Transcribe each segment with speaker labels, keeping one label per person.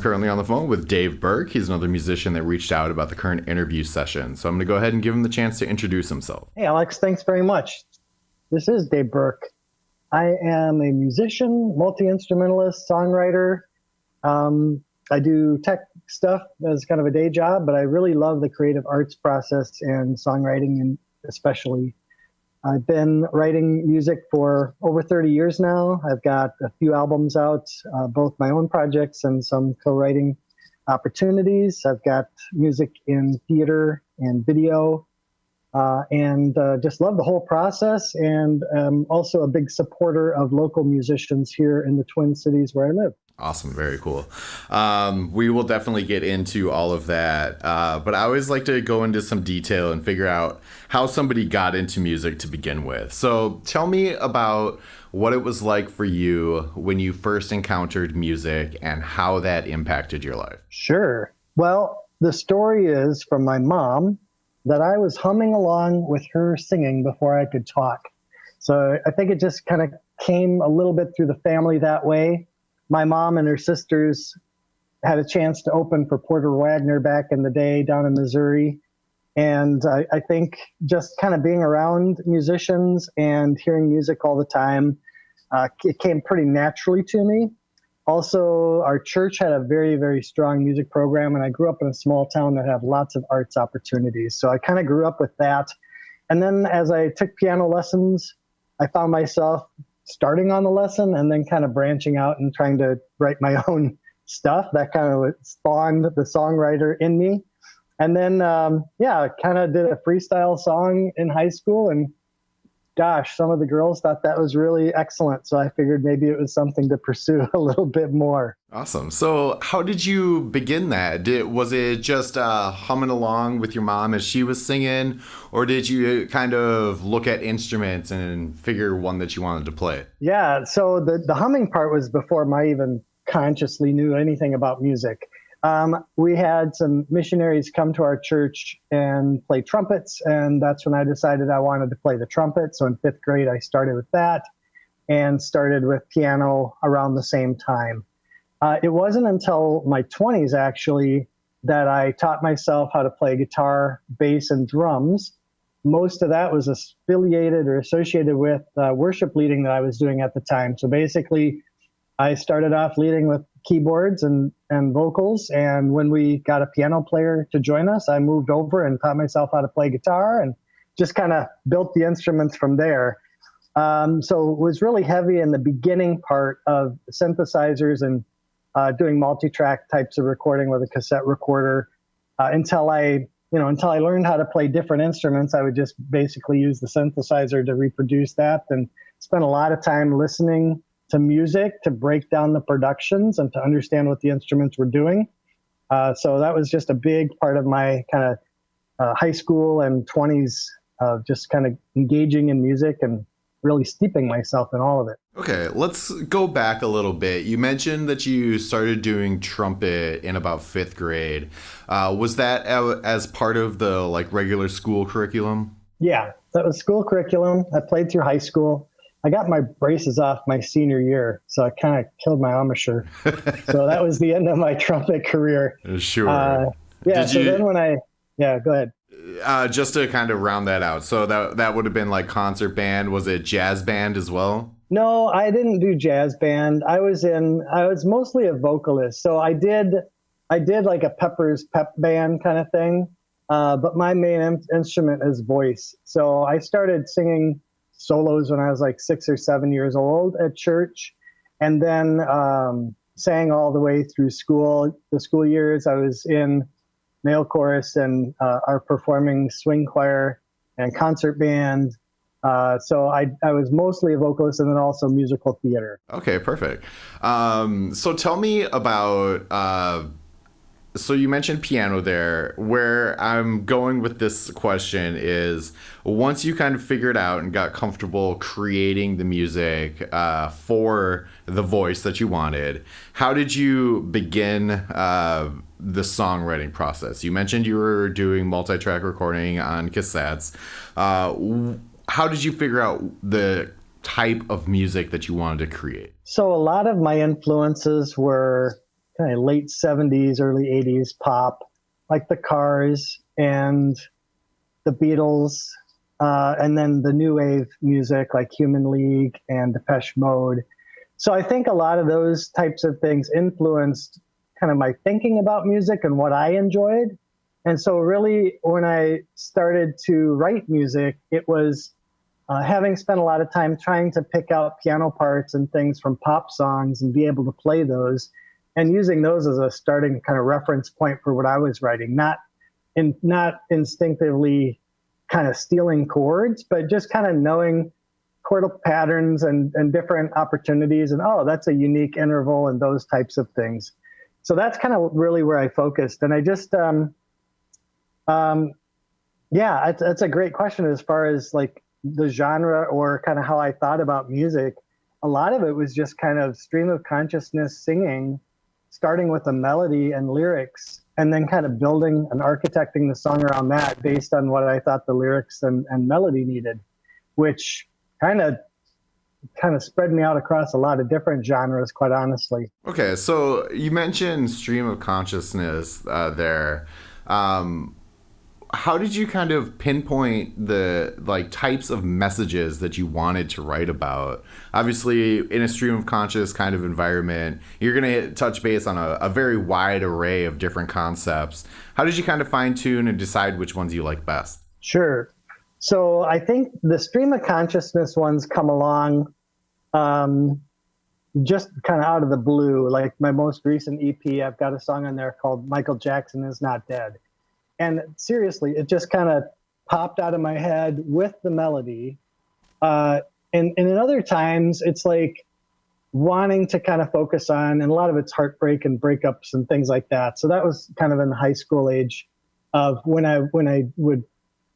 Speaker 1: I'm currently on the phone with Dave Birk. He's another musician that reached out about the current interview session. So I'm going to go ahead and give him the chance to introduce himself.
Speaker 2: Hey, Alex, thanks very much. This is Dave Birk. I am a musician, multi-instrumentalist, songwriter. I do tech stuff as kind of a day job, but I really love the creative arts process and songwriting, and especially. I've been writing music for over 30 years now. I've got a few albums out, both my own projects and some co-writing opportunities. I've got music in theater and video, and just love the whole process. And I'm also a big supporter of local musicians here in the Twin Cities where I live.
Speaker 1: Awesome. Very cool. We will definitely get into all of that. But I always like to go into some detail and figure out how somebody got into music to begin with. So tell me about what it was like for you when you first encountered music and how that impacted your life.
Speaker 2: Sure. Well, the story is from my mom that I was humming along with her singing before I could talk. So I think it just kind of came a little bit through the family that way. My mom and her sisters had a chance to open for Porter Wagner back in the day down in Missouri. And I think just kind of being around musicians and hearing music all the time, it came pretty naturally to me. Also, our church had a very, very strong music program, and I grew up in a small town that had lots of arts opportunities. So I kind of grew up with that. And then as I took piano lessons, I found myself starting on the lesson and then kind of branching out and trying to write my own stuff. That kind of spawned the songwriter in me. And then, kind of did a freestyle song in high school. And gosh, some of the girls thought that was really excellent. So I figured maybe it was something to pursue a little bit more.
Speaker 1: Awesome. So how did you begin that? Was it just humming along with your mom as she was singing? Or did you kind of look at instruments and figure one that you wanted to play?
Speaker 2: Yeah. So the humming part was before I even consciously knew anything about music. We had some missionaries come to our church and play trumpets, and that's when I decided I wanted to play the trumpet. So in 5th grade, I started with that and started with piano around the same time. It wasn't until my 20s, actually, that I taught myself how to play guitar, bass, and drums. Most of that was affiliated or associated with worship leading that I was doing at the time. So basically, I started off leading with keyboards and vocals. And when we got a piano player to join us, I moved over and taught myself how to play guitar and just kind of built the instruments from there. So it was really heavy in the beginning part of synthesizers and doing multi-track types of recording with a cassette recorder until I learned how to play different instruments. I would just basically use the synthesizer to reproduce that and spent a lot of time listening to music to break down the productions and to understand what the instruments were doing. So that was just a big part of my kind of high school and 20s of just kind of engaging in music and really steeping myself in all of it.
Speaker 1: Okay, let's go back a little bit. You mentioned that you started doing trumpet in about 5th grade. Was that as part of the regular school curriculum?
Speaker 2: Yeah, that was school curriculum. I played through high school. I got my braces off my senior year, so I kind of killed my amateur. So that was the end of my trumpet career.
Speaker 1: Sure.
Speaker 2: Go ahead.
Speaker 1: Just to kind of round that out, so that would have been like concert band. Was it jazz band as well?
Speaker 2: No, I didn't do jazz band. I was mostly a vocalist. So I did like a Pepper's pep band kind of thing. But my main instrument is voice. So I started singing solos when I was like 6 or 7 years old at church, and then sang all the way through the school years. I was in male chorus and our performing swing choir and concert band. So I was mostly a vocalist and then also musical theater.
Speaker 1: Okay, perfect. So tell me about, so you mentioned piano there. Where I'm going with this question is, once you kind of figured out and got comfortable creating the music for the voice that you wanted, how did you begin the songwriting process? You mentioned you were doing multi-track recording on cassettes. How did you figure out the type of music that you wanted to create?
Speaker 2: So a lot of my influences were kind of late 70s, early 80s pop, like the Cars and the Beatles, and then the new wave music like Human League and Depeche Mode. So I think a lot of those types of things influenced kind of my thinking about music and what I enjoyed. And so really when I started to write music, it was having spent a lot of time trying to pick out piano parts and things from pop songs and be able to play those and using those as a starting kind of reference point for what I was writing, not instinctively kind of stealing chords, but just kind of knowing chordal patterns and different opportunities. And, oh, that's a unique interval and those types of things. So that's kind of really where I focused. And I just, yeah, that's a great question as far as like the genre or kind of how I thought about music. A lot of it was just kind of stream of consciousness singing, starting with a melody and lyrics, and then kind of building and architecting the song around that based on what I thought the lyrics and melody needed, which kind of spread me out across a lot of different genres, quite honestly.
Speaker 1: Okay, so you mentioned stream of consciousness there. How did you kind of pinpoint the like types of messages that you wanted to write about? Obviously, in a stream of conscious kind of environment, you're going to touch base on a very wide array of different concepts. How did you kind of fine tune and decide which ones you like best?
Speaker 2: Sure. So I think the stream of consciousness ones come along just kind of out of the blue. Like my most recent EP, I've got a song on there called Michael Jackson Is Not Dead. And seriously, it just kind of popped out of my head with the melody. And in other times, it's like wanting to kind of focus on, and a lot of it's heartbreak and breakups and things like that. So that was kind of in the high school age of when I would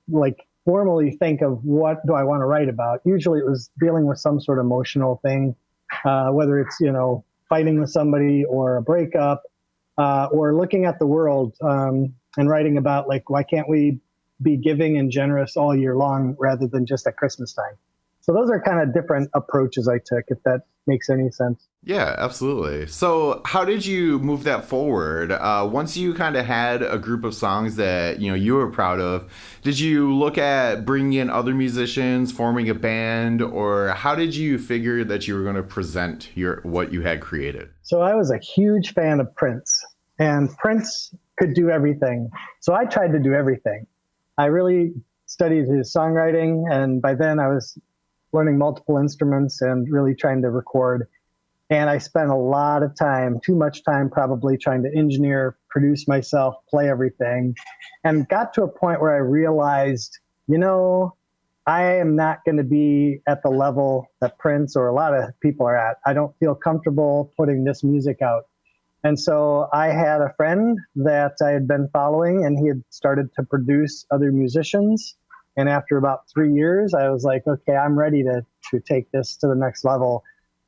Speaker 2: like formally think of what do I want to write about. Usually it was dealing with some sort of emotional thing, whether it's, fighting with somebody or a breakup, or looking at the world, and writing about like, why can't we be giving and generous all year long rather than just at Christmas time? So those are kind of different approaches I took, if that makes any sense.
Speaker 1: Yeah, absolutely. So how did you move that forward? Once you kind of had a group of songs that, you were proud of, did you look at bringing in other musicians, forming a band, or how did you figure that you were going to present what you had created?
Speaker 2: So I was a huge fan of Prince, and Prince could do everything. So I tried to do everything. I really studied his songwriting, and by then I was learning multiple instruments and really trying to record. And I spent a lot of time, too much time probably, trying to engineer, produce myself, play everything, and got to a point where I realized, I am not going to be at the level that Prince or a lot of people are at. I don't feel comfortable putting this music out. And so I had a friend that I had been following, and he had started to produce other musicians. And after about 3 years, I was like, okay, I'm ready to take this to the next level.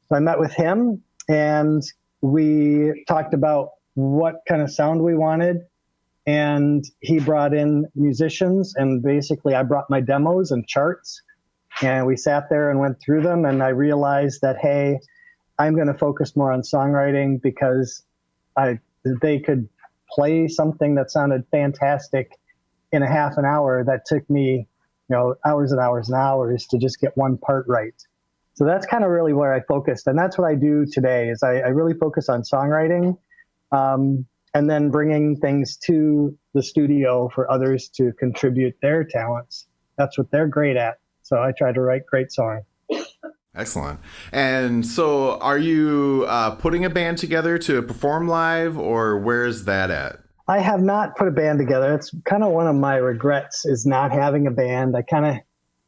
Speaker 2: So I met with him, and we talked about what kind of sound we wanted. And he brought in musicians, and basically I brought my demos and charts, and we sat there and went through them. And I realized that, hey, I'm going to focus more on songwriting because they could play something that sounded fantastic in a half an hour that took me, hours and hours and hours to just get one part right. So that's kind of really where I focused. And that's what I do today is I really focus on songwriting, and then bringing things to the studio for others to contribute their talents. That's what they're great at. So I try to write great songs.
Speaker 1: Excellent. And so are you putting a band together to perform live, or where's that at?
Speaker 2: I have not put a band together. It's kind of one of my regrets is not having a band. I kind of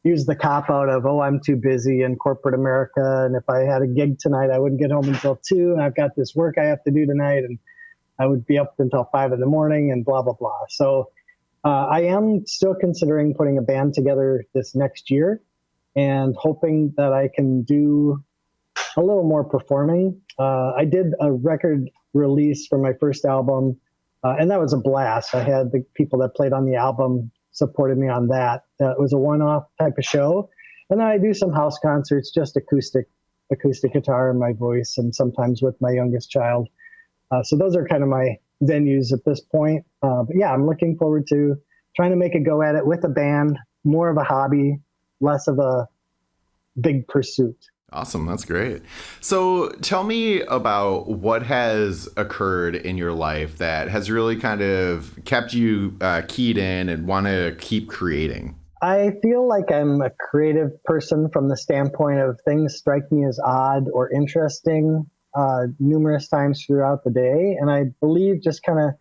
Speaker 2: use the cop-out of, I'm too busy in corporate America, and if I had a gig tonight, I wouldn't get home until 2, and I've got this work I have to do tonight, and I would be up until 5 in the morning, and blah, blah, blah. So I am still considering putting a band together this next year, and hoping that I can do a little more performing. I did a record release for my first album, and that was a blast. I had the people that played on the album supported me on that. It was a one-off type of show. And then I do some house concerts, just acoustic guitar and my voice, and sometimes with my youngest child. So those are kind of my venues at this point. But yeah, I'm looking forward to trying to make a go at it with a band, more of a hobby, less of a big pursuit.
Speaker 1: Awesome. That's great. So tell me about what has occurred in your life that has really kind of kept you keyed in and want to keep creating.
Speaker 2: I feel like I'm a creative person from the standpoint of things strike me as odd or interesting numerous times throughout the day. And I believe just kind of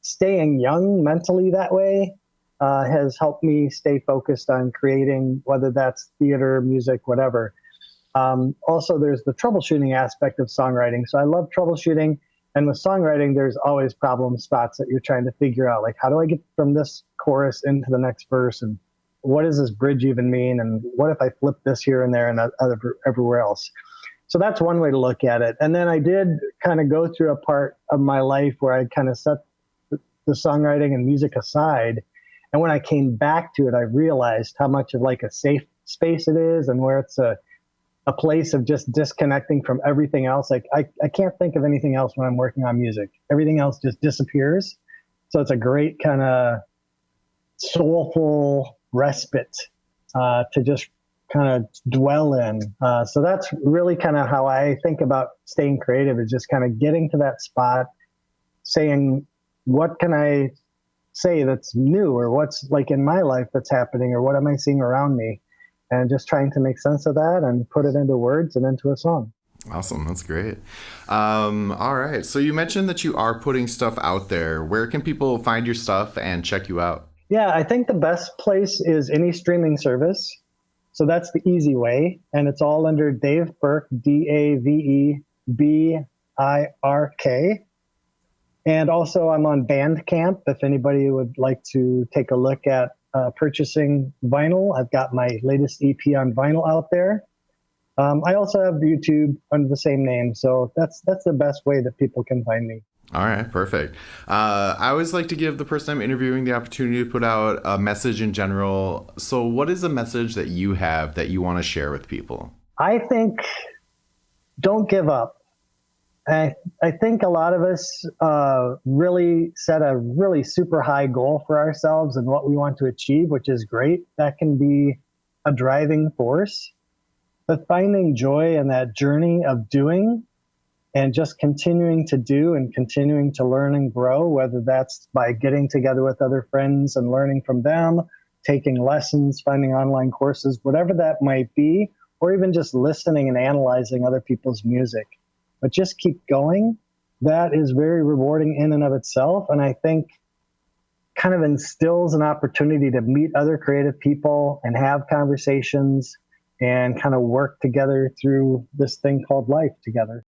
Speaker 2: staying young mentally that way has helped me stay focused on creating, whether that's theater, music, whatever. Also, there's the troubleshooting aspect of songwriting. So I love troubleshooting. And with songwriting, there's always problem spots that you're trying to figure out. Like, how do I get from this chorus into the next verse? And what does this bridge even mean? And what if I flip this here and there and everywhere else? So that's one way to look at it. And then I did kind of go through a part of my life where I kind of set the songwriting and music aside. And when I came back to it, I realized how much of like a safe space it is and where it's a place of just disconnecting from everything else. Like I can't think of anything else when I'm working on music. Everything else just disappears. So it's a great kind of soulful respite to just kind of dwell in. So that's really kind of how I think about staying creative, is just kind of getting to that spot, saying, what can I say that's new, or what's like in my life that's happening, or what am I seeing around me? And just trying to make sense of that and put it into words and into a song.
Speaker 1: Awesome. That's great. All right. So you mentioned that you are putting stuff out there. Where can people find your stuff and check you out?
Speaker 2: Yeah, I think the best place is any streaming service. So that's the easy way. And it's all under Dave Birk, DaveBirk. And also I'm on Bandcamp if anybody would like to take a look at purchasing vinyl. I've got my latest EP on vinyl out there. I also have YouTube under the same name. So that's the best way that people can find me.
Speaker 1: All right, perfect. I always like to give the person I'm interviewing the opportunity to put out a message in general. So what is a message that you have that you want to share with people?
Speaker 2: I think don't give up. I think a lot of us really set a really super high goal for ourselves and what we want to achieve, which is great. That can be a driving force. But finding joy in that journey of doing and just continuing to do and continuing to learn and grow, whether that's by getting together with other friends and learning from them, taking lessons, finding online courses, whatever that might be, or even just listening and analyzing other people's music. But just keep going. That is very rewarding in and of itself. And I think kind of instills an opportunity to meet other creative people and have conversations and kind of work together through this thing called life together.